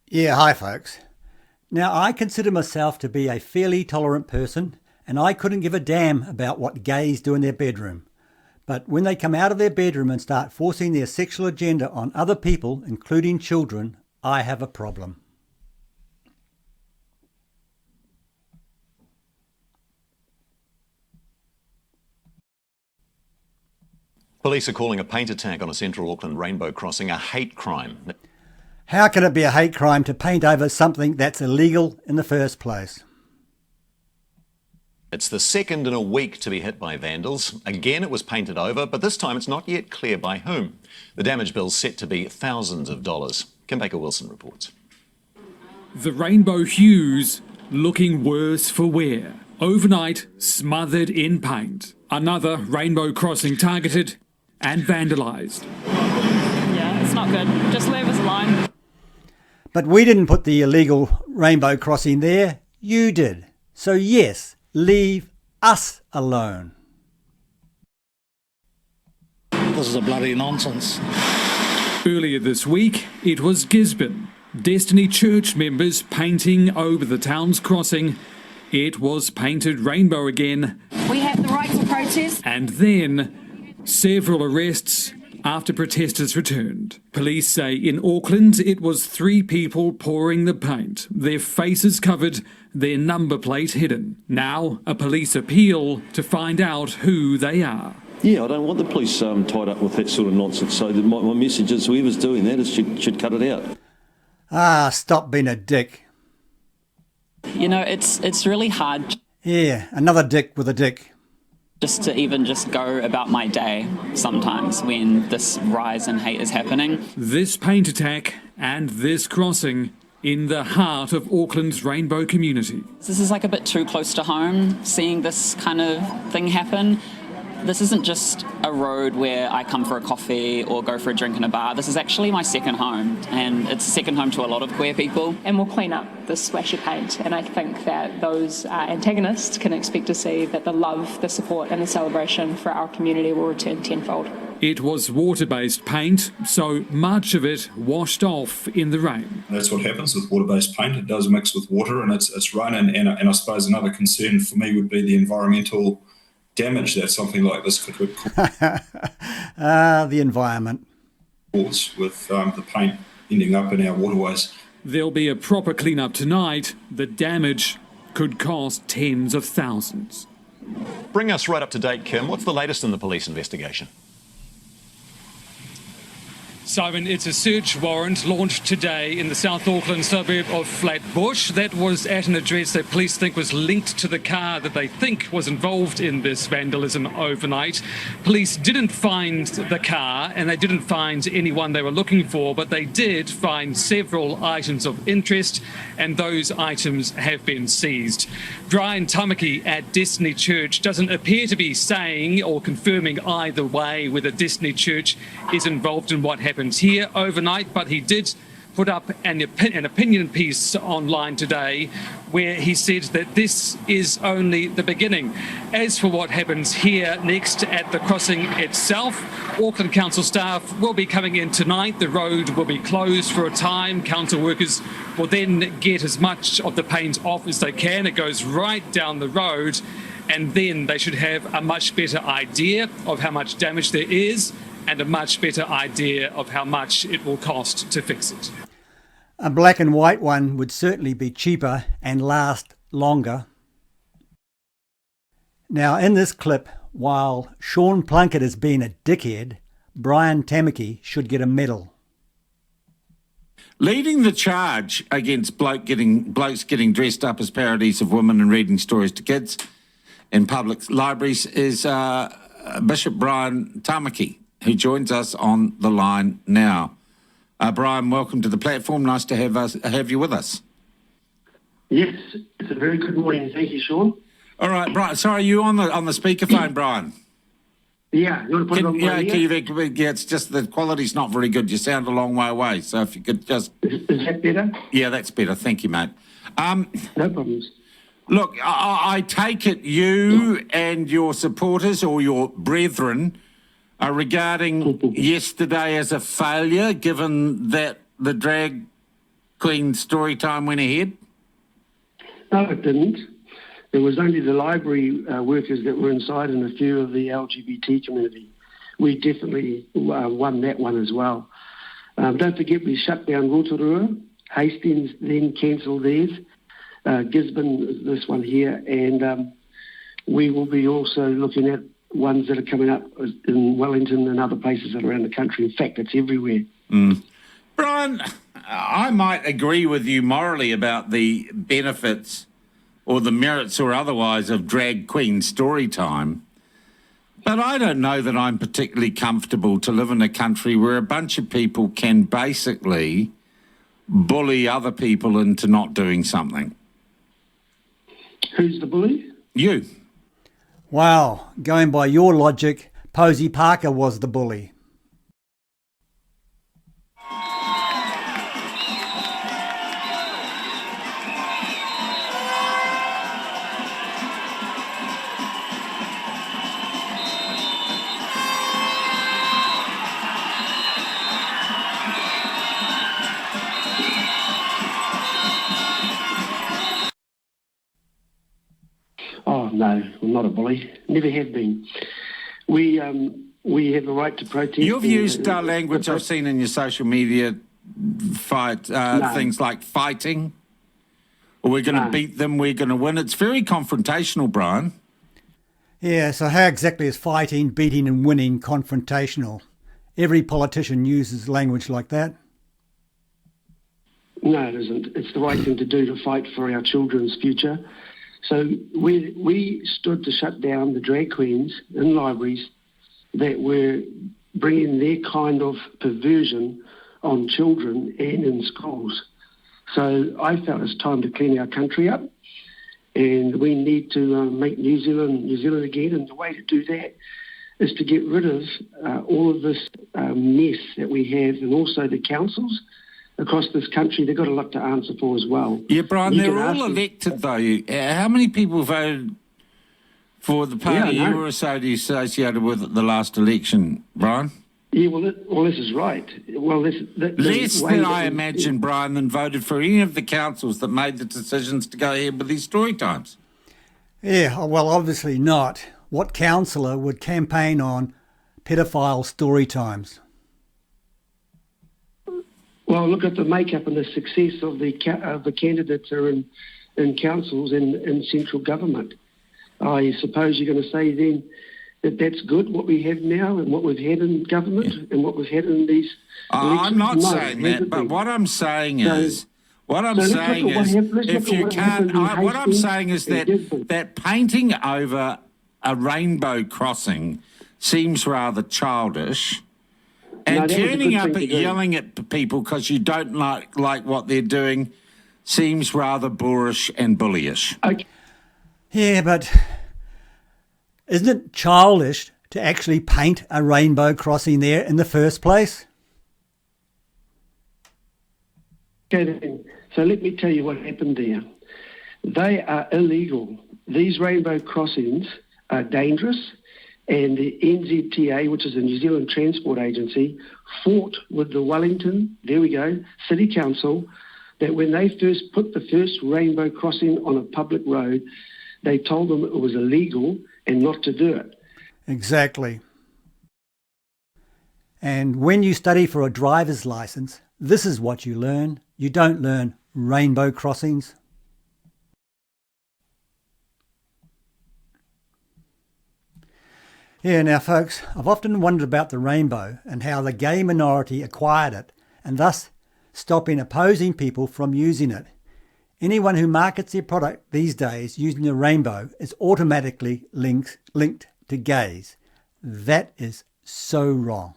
Yeah, hi folks. Now, I consider myself to be a fairly tolerant person, and I couldn't give a damn about what gays do in their bedroom. But when they come out of their bedroom and start forcing their sexual agenda on other people, including children, I have a problem. Police are calling a paint attack on a central Auckland rainbow crossing a hate crime. How can it be a hate crime to paint over something that's illegal in the first place? It's the second in a week to be hit by vandals. Again, it was painted over, but this time it's not yet clear by whom. The damage bill's set to be thousands of dollars. Kim Baker-Wilson reports. The rainbow hues looking worse for wear. Overnight, smothered in paint. Another rainbow crossing targeted and vandalised. Yeah, it's not good. Just leave us alone. But we didn't put the illegal rainbow crossing there. You did. So yes, leave us alone. This is a bloody nonsense. Earlier this week, it was Gisborne. Destiny Church members painting over the town's crossing. It was painted rainbow again. We have the right to protest. And then several arrests after protesters returned. Police say in Auckland it was 3 people pouring the paint, their faces covered, their number plate hidden. Now a police appeal to find out who they are. Yeah, I don't want the police tied up with that sort of nonsense. So my message is whoever's doing that should cut it out. Ah, stop being a dick. You know, it's really hard Yeah, another dick with a dick. just to even just go about my day sometimes when this rise in hate is happening. This paint attack and this crossing in the heart of Auckland's rainbow community. This is like a bit too close to home, seeing this kind of thing happen. This isn't just a road where I come for a coffee or go for a drink in a bar. This is actually my second home, and it's a second home to a lot of queer people. And we'll clean up this splash of paint. And I think that those antagonists can expect to see that the love, the support and the celebration for our community will return tenfold. It was water-based paint, so much of it washed off in the rain. That's what happens with water-based paint. It does mix with water and it's raining. And I suppose another concern for me would be the environmental damage that something like this could The environment. cause with the paint ending up in our waterways. There'll be a proper clean-up tonight. The damage could cost tens of thousands. Bring us right up to date, Kim. What's the latest in the police investigation? Simon, it's a search warrant launched today in the South Auckland suburb of Flatbush. That was at an address that police think was linked to the car that they think was involved in this vandalism overnight. Police didn't find the car and they didn't find anyone they were looking for, but they did find several items of interest, and those items have been seized. Brian Tamaki at Destiny Church doesn't appear to be saying or confirming either way whether Destiny Church is involved in what happened here overnight, but he did put up an opinion piece online today where he said that this is only the beginning. As for what happens here next at the crossing itself, Auckland Council staff will be coming in tonight. The road will be closed for a time. Council workers will then get as much of the paint off as they can. It goes right down the road, and then they should have a much better idea of how much damage there is and a much better idea of how much it will cost to fix it. A black and white one would certainly be cheaper and last longer. Now, in this clip, while Sean Plunket has been a dickhead, Brian Tamaki should get a medal. Leading the charge against blokes getting dressed up as parodies of women and reading stories to kids in public libraries is Bishop Brian Tamaki, who joins us on the line now. Brian, welcome to the platform. Nice to have you with us. Yes, it's a very good morning. Thank you, Sean. All right, Brian. Sorry, are you on the speakerphone, Brian? Yeah, you want to put it on my ear? Yeah, it's just the quality's not very good. You sound a long way away. So if you could just... Is that better? Yeah, that's better. Thank you, mate. No problems. Look, I take it you and your supporters or your brethren are regarding yesterday as a failure, given that the drag queen story time went ahead? No, it didn't. It was only the library workers that were inside and a few of the LGBT community. We definitely won that one as well. Don't forget we shut down Rotorua. Hastings then cancelled theirs. Gisborne, this one here, and we will be also looking at ones that are coming up in Wellington and other places around the country. In fact, it's everywhere. Brian, I might agree with you morally about the benefits or the merits or otherwise of drag queen story time, but I don't know that I'm particularly comfortable to live in a country where a bunch of people can basically bully other people into not doing something. Who's the bully? You. Wow, going by your logic, Posey Parker was the bully. Oh, no, I'm not a bully. Never have been. We have a right to protest. You've used language I've seen in your social media, things like fighting, or we're going to beat them, we're going to win. It's very confrontational, Brian. Yeah, so how exactly is fighting, beating and winning confrontational? Every politician uses language like that. No, it isn't. It's the right thing to do to fight for our children's future. So we stood to shut down the drag queens in libraries that were bringing their kind of perversion on children and in schools. So I felt it's time to clean our country up, and we need to make New Zealand again. And the way to do that is to get rid of all of this mess that we have, and also the councils across this country. They've got a lot to answer for as well. Yeah, Brian, they're all elected, though. How many people voted for the party you were associated with at the last election, Brian? Yeah, well, this is right. Well, less than I imagine, Brian, than voted for any of the councils that made the decisions to go ahead with these story times. Yeah, well, obviously not. What councillor would campaign on pedophile story times? Well, look at the makeup and the success of the candidates are in councils and in central government. I suppose you're going to say then that that's good, what we have now and what we've had in government and what we've had in these elections. I'm not saying that, but what I'm saying is... What I'm saying is, if you can't... What I'm saying is that painting over a rainbow crossing seems rather childish, and turning up and yelling at people because you don't like what they're doing seems rather boorish and bullyish. Okay. Yeah, but isn't it childish to actually paint a rainbow crossing there in the first place? Okay, then. So let me tell you what happened there. They are illegal. These rainbow crossings are dangerous, and the NZTA, which is the New Zealand Transport Agency, fought with the Wellington, City Council, that when they first put the first rainbow crossing on a public road, they told them it was illegal and not to do it. Exactly. And when you study for a driver's license, this is what you learn. You don't learn rainbow crossings. Yeah, now folks, I've often wondered about the rainbow and how the gay minority acquired it and thus stopping opposing people from using it. Anyone who markets their product these days using the rainbow is automatically linked to gays. That is so wrong.